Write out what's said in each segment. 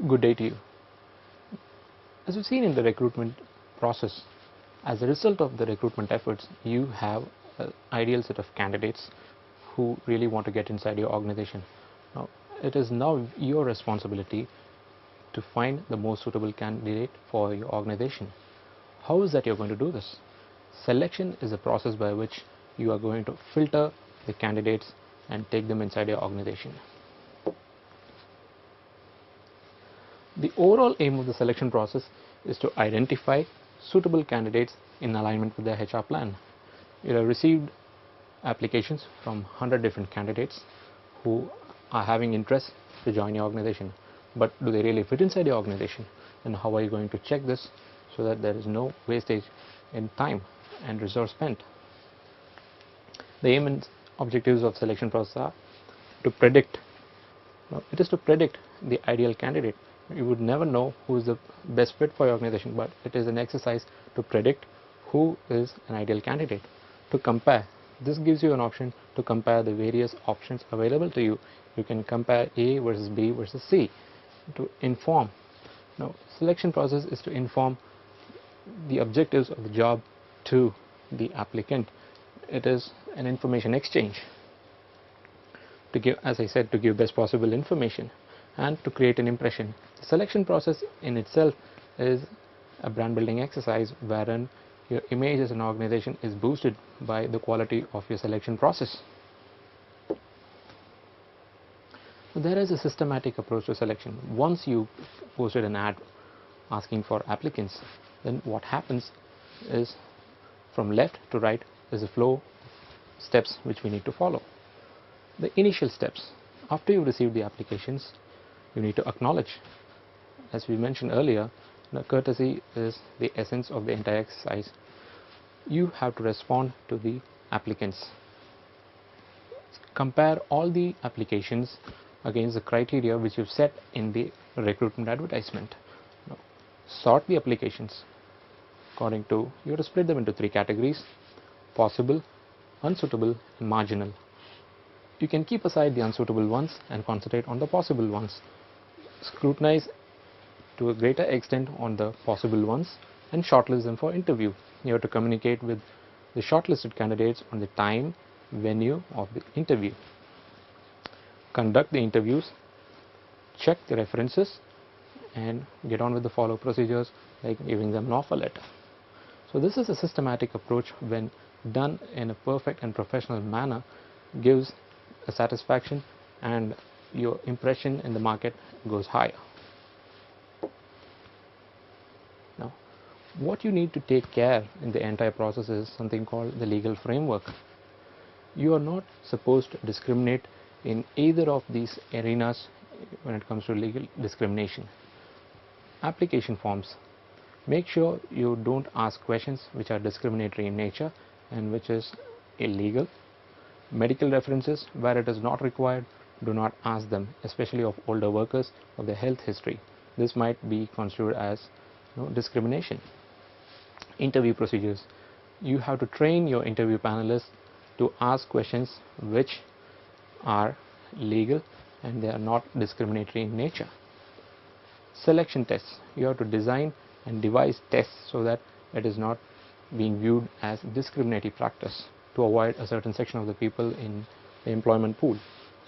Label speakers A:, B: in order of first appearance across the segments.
A: Good day to you. As we've seen in the recruitment process, as a result of the recruitment efforts, you have an ideal set of candidates who really want to get inside your organization. Now, it is now your responsibility to find the most suitable candidate for your organization. How is that you're going to do this? Selection is a process by which you are going to filter the candidates and take them inside your organization. The overall aim of the selection process is to identify suitable candidates in alignment with their HR plan. You have received applications from 100 different candidates who are having interest to join your organization, but do they really fit inside your organization? And how are you going to check this so that there is no wastage in time and resource spent? The aim and objectives of selection process are to predict. Now, it is to predict the ideal candidate. You would never know who is the best fit for your organization, but it is an exercise to predict who is an ideal candidate. To compare, this gives you an option to compare the various options available to you. You can compare A versus B versus C. To inform. Now, selection process is to inform the objectives of the job to the applicant. It is an information exchange to give, as I said, to give best possible information and to create an impression. The selection process in itself is a brand building exercise wherein your image as an organization is boosted by the quality of your selection process. So there is a systematic approach to selection. Once you posted an ad asking for applicants, then what happens is from left to right is a flow of steps which we need to follow. The initial steps, after you receive the applications, you need to acknowledge. As we mentioned earlier, courtesy is the essence of the entire exercise. You have to respond to the applicants. Compare all the applications against the criteria which you've set in the recruitment advertisement. Now, sort the applications according to, you have to split them into 3 categories: possible, unsuitable and marginal. You can keep aside the unsuitable ones and concentrate on the possible ones. Scrutinize to a greater extent on the possible ones and shortlist them for interview. You have to communicate with the shortlisted candidates on the time, venue of the interview. Conduct the interviews, check the references and get on with the follow procedures like giving them an offer letter. So this is a systematic approach, when done in a perfect and professional manner, gives a satisfaction and your impression in the market goes higher. Now, what you need to take care in the entire process is something called the legal framework. You are not supposed to discriminate in either of these arenas when it comes to legal discrimination. Application forms, make sure you don't ask questions which are discriminatory in nature and which is illegal. Medical references, where it is not required, do not ask them, especially of older workers, of their health history. This might be construed as discrimination. Interview procedures, you have to train your interview panelists to ask questions which are legal and they are not discriminatory in nature. Selection tests, you have to design and devise tests so that it is not being viewed as discriminatory practice to avoid a certain section of the people in the employment pool.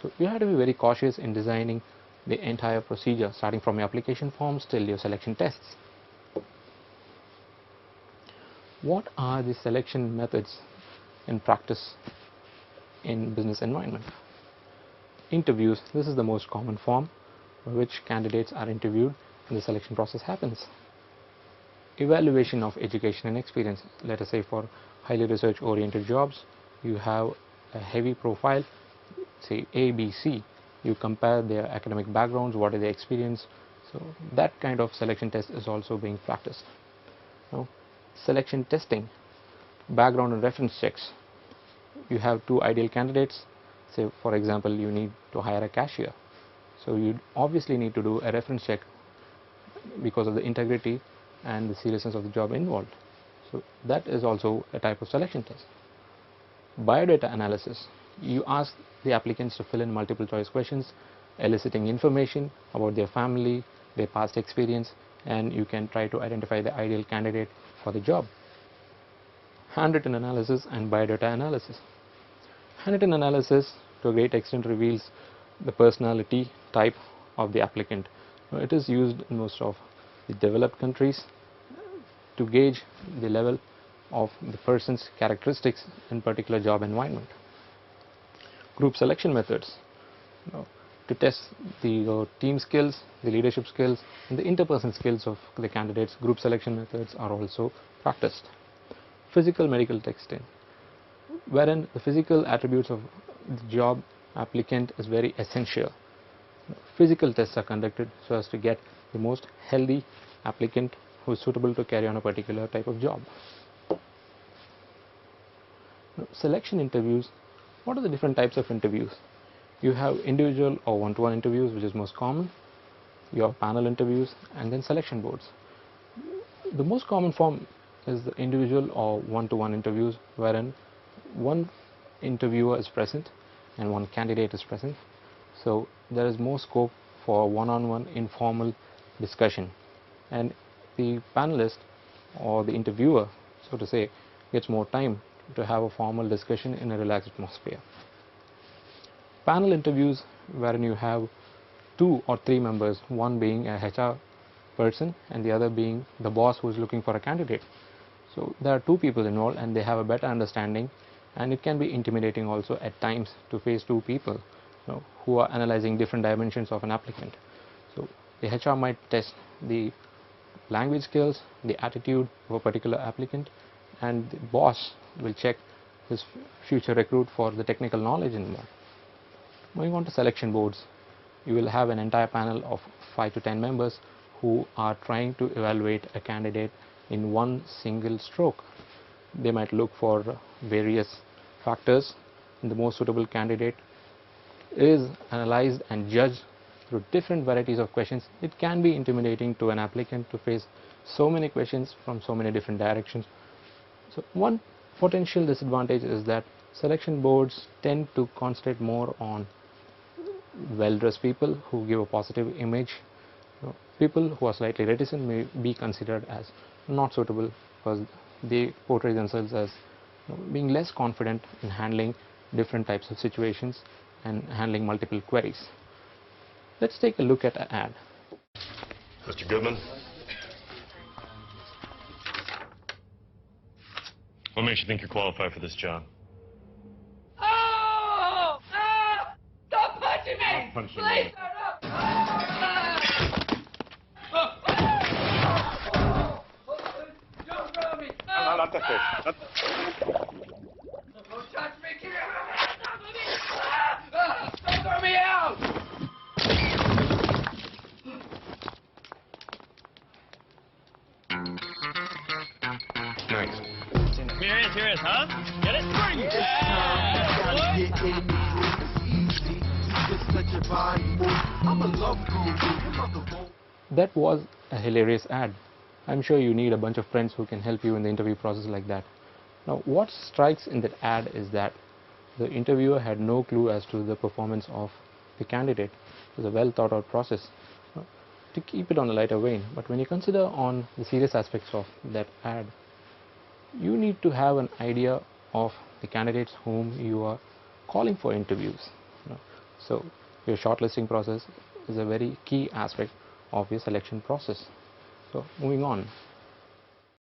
A: So you have to be very cautious in designing the entire procedure, starting from your application forms till your selection tests. What are the selection methods in practice in business environment? Interviews, this is the most common form by which candidates are interviewed and the selection process happens. Evaluation of education and experience, let us say for highly research oriented jobs, you have a heavy profile, say A, B, C, you compare their academic backgrounds, what is their experience, so that kind of selection test is also being practiced. Now, selection testing, background and reference checks, you have 2 ideal candidates, say for example you need to hire a cashier, so you obviously need to do a reference check because of the integrity and the seriousness of the job involved. So that is also a type of selection test. Biodata analysis, you ask the applicants to fill in multiple choice questions eliciting information about their family, their past experience, and you can try to identify the ideal candidate for the job. Handwritten analysis and biodata analysis. Handwritten analysis to a great extent reveals the personality type of the applicant. It is used in most of the developed countries to gauge the level of the person's characteristics in particular job environment. Group selection methods, to test the team skills, the leadership skills, and the interpersonal skills of the candidates. Group selection methods are also practiced. Physical medical testing, wherein the physical attributes of the job applicant is very essential. Physical tests are conducted so as to get the most healthy applicant who is suitable to carry on a particular type of job. Selection interviews. What are the different types of interviews? You have individual or one-to-one interviews, which is most common. You have panel interviews, and then selection boards. The most common form is the individual or one-to-one interviews, wherein one interviewer is present and one candidate is present. So there is more scope for one-on-one informal discussion, and the panelist or the interviewer, so to say, gets more time to have a formal discussion in a relaxed atmosphere. Panel interviews, wherein you have 2 or 3 members, one being a HR person and the other being the boss who is looking for a candidate. So there are 2 people involved and they have a better understanding, and it can be intimidating also at times to face 2 people who are analyzing different dimensions of an applicant. So the HR might test the language skills, the attitude of a particular applicant, and the boss will check his future recruit for the technical knowledge involved. Moving on to selection boards, you will have an entire panel of 5 to 10 members who are trying to evaluate a candidate in one single stroke. They might look for various factors, and the most suitable candidate is analyzed and judged through different varieties of questions. It can be intimidating to an applicant to face so many questions from so many different directions. So one potential disadvantage is that selection boards tend to concentrate more on well-dressed people who give a positive image. People who are slightly reticent may be considered as not suitable because they portray themselves as being less confident in handling different types of situations and handling multiple queries. Let's take a look at an ad.
B: Mr. Goodman? What makes you think you're qualified for this job?
C: Oh! Ah! Stop punching me!
B: Don't punch me.
C: Please! Don't throw me!
B: No, not that way. Not...
C: Don't touch me! Keep your hands off of me! Don't throw me out!
B: Nice.
D: Here is, huh? Get it?
A: That was a hilarious ad. I'm sure you need a bunch of friends who can help you in the interview process like that. Now, what strikes in that ad is that the interviewer had no clue as to the performance of the candidate. It was a well thought out process to keep it on a lighter vein. But when you consider on the serious aspects of that ad, you need to have an idea of the candidates whom you are calling for interviews. So your shortlisting process is a very key aspect of your selection process. So moving on,